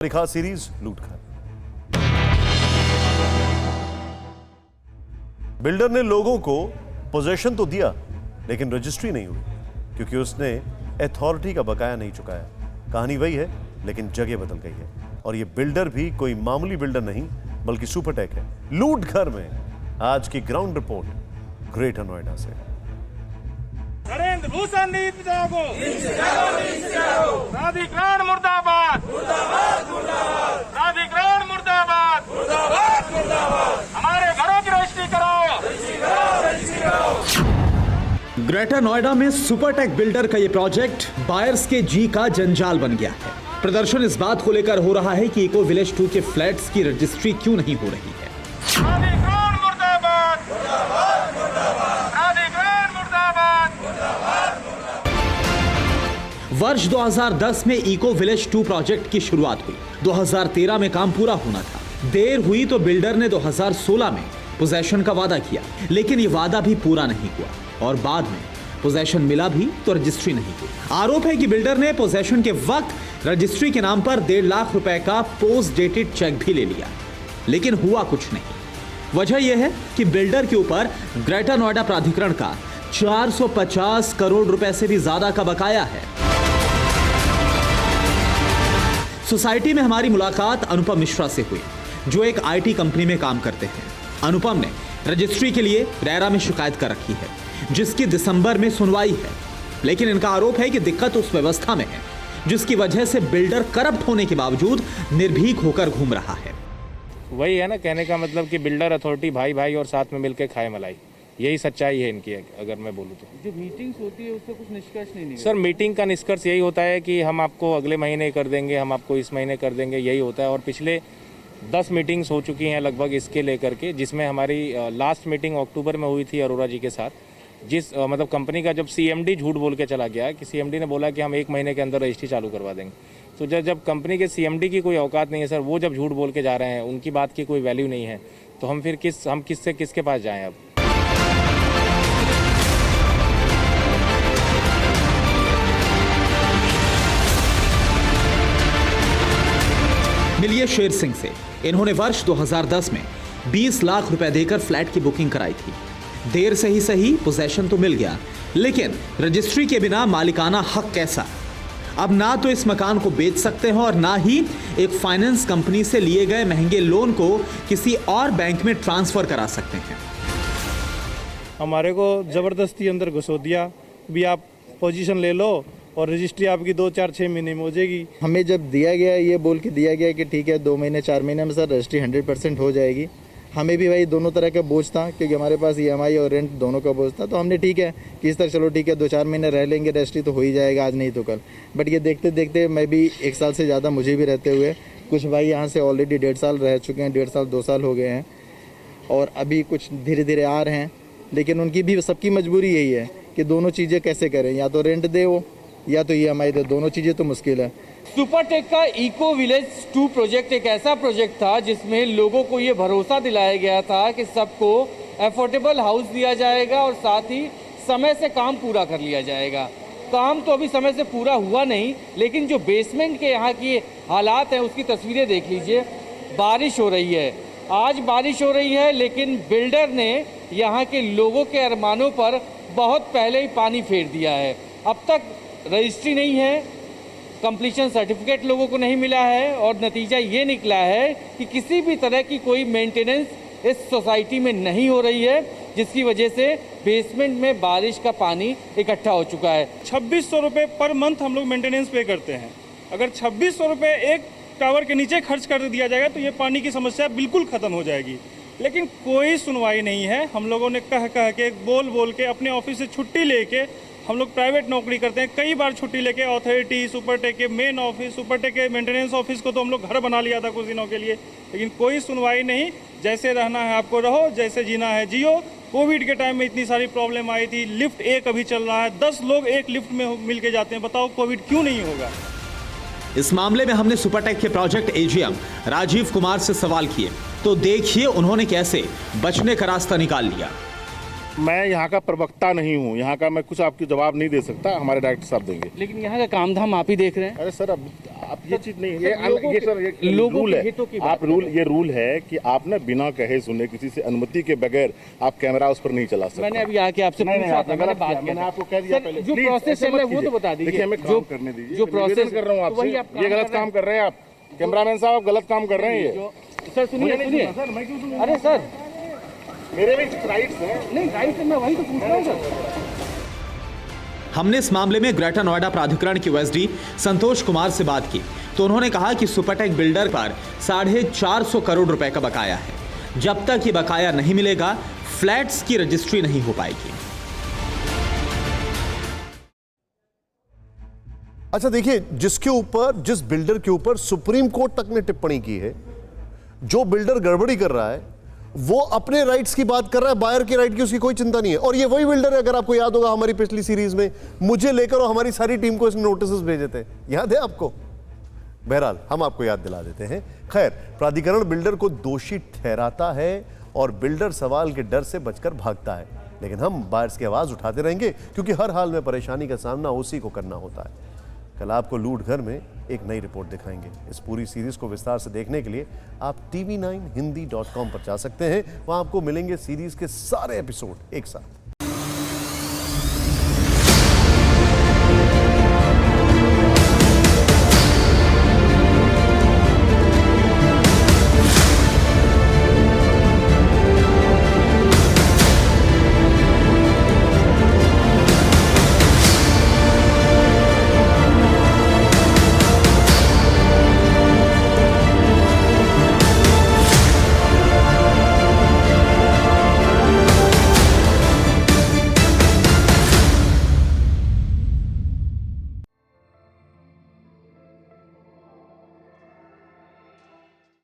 खास series लूटघर। Builder ने लोगों को पोजेशन तो दिया लेकिन रजिस्ट्री नहीं हुई क्योंकि उसने अथॉरिटी का बकाया नहीं चुकाया। कहानी वही है लेकिन जगह बदल गई है और ये बिल्डर भी कोई मामूली बिल्डर नहीं बल्कि सुपरटेक है। लूटघर में आज की ग्राउंड रिपोर्ट ग्रेटर नोएडा से। नरेंद्र भूषण नीति जागो, प्राधिकरण मुर्दाबाद, प्राधिकरण मुर्दाबाद, हमारे घरों की रजिस्ट्री कराओ। ग्रेटर नोएडा में सुपरटेक बिल्डर का ये प्रोजेक्ट बायर्स के जी का जंजाल बन गया है। प्रदर्शन इस बात को लेकर हो रहा है कि इको विलेज 2 के फ्लैट्स की रजिस्ट्री क्यों नहीं हो रही है। प्राधिकरण मुर्दाबाद, प्राधिकरण मुर्दाबाद। वर्ष 2010 में इको विलेज 2 प्रोजेक्ट की शुरुआत हुई। 2013 में काम पूरा होना था। देर हुई तो बिल्डर ने 2016 में पोजेशन का वादा किया, लेकिन ये वादा भी पूरा नहीं हुआ और बाद में पोजेशन मिला भी तो रजिस्ट्री नहीं हुई। आरोप है कि बिल्डर ने पोजेशन के वक्त रजिस्ट्री के नाम पर 1.5 लाख रुपए का पोस्ट डेटेड चेक भी ले लिया, लेकिन हुआ कुछ नहीं। वजह यह है कि बिल्डर के ऊपर ग्रेटर नोएडा प्राधिकरण का 450 करोड़ रुपए से भी ज्यादा का बकाया है। सोसाइटी में हमारी मुलाकात अनुपम मिश्रा से हुई, जो एक आईटी कंपनी में काम करते हैं। अनुपम ने रजिस्ट्री के लिए रेरा में शिकायत कर रखी है, जिसकी दिसंबर में सुनवाई है, लेकिन इनका आरोप है कि दिक्कत उस व्यवस्था में है जिसकी वजह से बिल्डर करप्ट होने के बावजूद निर्भीक होकर घूम रहा है। वही है ना, कहने का मतलब कि बिल्डर अथॉरिटी भाई भाई और साथ में मिलकर खाए मलाई, यही सच्चाई है इनकी। अगर मैं बोलूँ तो जो मीटिंग्स होती है उससे कुछ निष्कर्ष नहीं सर, मीटिंग का निष्कर्ष यही होता है कि हम आपको अगले महीने कर देंगे, हम आपको इस महीने कर देंगे, यही होता है। और पिछले 10 मीटिंग्स हो चुकी हैं लगभग इसके लेकर के, जिसमें हमारी लास्ट मीटिंग अक्टूबर में हुई थी अरोरा जी के साथ। जिस मतलब कंपनी का जब सीएमडी झूठ बोल के चला गया कि सीएमडी ने बोला कि हम 1 महीने के अंदर रजिस्ट्री चालू करवा देंगे, तो जब कंपनी के सीएमडी की कोई औकात नहीं है सर, वो जब झूठ बोल के जा रहे हैं, उनकी बात की कोई वैल्यू नहीं है, तो हम फिर किसके पास जाएं अब। मिलिए शेर सिंह से। इन्होंने वर्ष 2010 में 20 लाख रुपए देकर फ्लैट की बुकिंग कराई थी। देर से ही सही पोजेशन तो मिल गया, लेकिन रजिस्ट्री के बिना मालिकाना हक कैसा। अब ना तो इस मकान को बेच सकते हैं और ना ही एक फाइनेंस कंपनी से लिए गए महंगे लोन को किसी और बैंक में ट्रांसफर करा सकते हैं। हमारे को ज़बरदस्ती अंदर घुसो दिया, भी आप पोजीशन ले लो और रजिस्ट्री आपकी 2, 4, 6 महीने में हो जाएगी। हमें जब दिया गया ये बोल के दिया गया कि ठीक है 2 महीने 4 महीने में सर रजिस्ट्री 100% हो जाएगी। हमें भी भाई दोनों तरह का बोझ था क्योंकि हमारे पास EMI और रेंट दोनों का बोझ था, तो हमने ठीक है कि इस तरह चलो ठीक है 2-4 महीने रह लेंगे, रजिस्ट्री तो हो ही जाएगा, आज नहीं तो कल। बट ये देखते देखते मैं भी 1 साल से ज़्यादा मुझे भी रहते हुए, कुछ भाई यहाँ से ऑलरेडी 1.5 साल रह चुके हैं, 1.5 साल 2 साल हो गए हैं और अभी कुछ धीरे धीरे आ रहे हैं। लेकिन उनकी भी सबकी मजबूरी यही है कि दोनों चीज़ें कैसे करें, या तो रेंट दे वो या तो EMI दे, दोनों चीज़ें तो मुश्किल है। सुपरटेक का इको विलेज 2 प्रोजेक्ट एक ऐसा प्रोजेक्ट था जिसमें लोगों को ये भरोसा दिलाया गया था कि सबको अफोर्डेबल हाउस दिया जाएगा और साथ ही समय से काम पूरा कर लिया जाएगा। काम तो अभी समय से पूरा हुआ नहीं, लेकिन जो बेसमेंट के यहाँ की हालात हैं उसकी तस्वीरें देख लीजिए। बारिश हो रही है, आज बारिश हो रही है, लेकिन बिल्डर ने यहाँ के लोगों के अरमानों पर बहुत पहले ही पानी फेर दिया है। अब तक रजिस्ट्री नहीं है, कंप्लीशन सर्टिफिकेट लोगों को नहीं मिला है और नतीजा ये निकला है कि किसी भी तरह की कोई मेंटेनेंस इस सोसाइटी में नहीं हो रही है, जिसकी वजह से बेसमेंट में बारिश का पानी इकट्ठा हो चुका है। 2600 रुपये पर मंथ हम लोग मेंटेनेंस पे करते हैं। अगर 2600 रुपये एक टावर के नीचे खर्च कर दिया जाएगा तो ये पानी की समस्या बिल्कुल ख़त्म हो जाएगी, लेकिन कोई सुनवाई नहीं है। हम लोगों ने कह के बोल के अपने ऑफिस से छुट्टी लेके, हम लोग प्राइवेट नौकरी करते हैं, कई बार छुट्टी लेके अथॉरिटी, सुपरटेक के मेन ऑफिस, सुपरटेक के मेंटेनेंस ऑफिस को तो हम लोग घर बना लिया था कुछ दिनों के लिए, लेकिन कोई सुनवाई नहीं। जैसे रहना है आपको रहो, जैसे जीना है जियो। कोविड के टाइम में इतनी सारी प्रॉब्लम आई थी, लिफ्ट एक अभी चल रहा है, 10 लोग एक लिफ्ट में मिल के जाते हैं, बताओ कोविड क्यों नहीं होगा। इस मामले में हमने सुपरटेक के प्रोजेक्ट AGM राजीव कुमार से सवाल किए, तो देखिए उन्होंने कैसे बचने का रास्ता निकाल लिया। मैं यहाँ का प्रवक्ता नहीं हूँ, यहाँ का मैं कुछ आपकी जवाब नहीं दे सकता, हमारे डायरेक्टर साहब देंगे। लेकिन यहाँ का काम धाम आप ही देख रहे हैं। अरे सर, अब आप ये चीज नहीं, ये लोगों रूल के है, हितों की बात आप रूल, ये रूल है कि आप ना बिना कहे सुने किसी से अनुमति के बगैर आप कैमरा उस पर नहीं चला सकते। मैंने अभी आके आपसे पूछा था, मैंने बात मैंने आपको कह दिया पहले। जो प्रोसेस है वो तो बता दीजिए। देखिए, हमें काम करने दीजिए, जो प्रोसेस कर रहा हूँ आपसे, ये गलत काम कर रहे हैं आप, कैमरामैन साहब, आप गलत काम कर रहे हैं ये। सर सुनिए, सर मैं क्यों सुनूं? अरे सर, मेरे भी राइट्स हैं। नहीं राइट है, मैं वही तो पूछ रहा हूँ सर। हमने इस मामले में ग्रेटर नोएडा प्राधिकरण के ओएसडी संतोष कुमार से बात की तो उन्होंने कहा कि सुपरटेक बिल्डर पर 450 करोड़ रुपए का बकाया है। जब तक ये बकाया नहीं मिलेगा, फ्लैट्स की रजिस्ट्री नहीं हो पाएगी। अच्छा देखिए, जिसके ऊपर, जिस बिल्डर के ऊपर सुप्रीम कोर्ट तक ने टिप्पणी की है, जो बिल्डर गड़बड़ी कर रहा है वो अपने राइट्स की बात कर रहा है, बायर के राइट की उसकी कोई चिंता नहीं है। और ये वही बिल्डर है, अगर आपको याद होगा हमारी पिछली सीरीज में मुझे लेकर और हमारी सारी टीम को इसने नोटिस भेजे थे, याद है आपको? बहरहाल हम आपको याद दिला देते हैं। खैर, प्राधिकरण बिल्डर को दोषी ठहराता है और बिल्डर सवाल के डर से बचकर भागता है, लेकिन हम बायर्स की आवाज उठाते रहेंगे क्योंकि हर हाल में परेशानी का सामना उसी को करना होता है। कल आपको लूट घर में एक नई रिपोर्ट दिखाएंगे। इस पूरी सीरीज को विस्तार से देखने के लिए आप tv9hindi.com पर जा सकते हैं, वहां आपको मिलेंगे सीरीज के सारे एपिसोड एक साथ।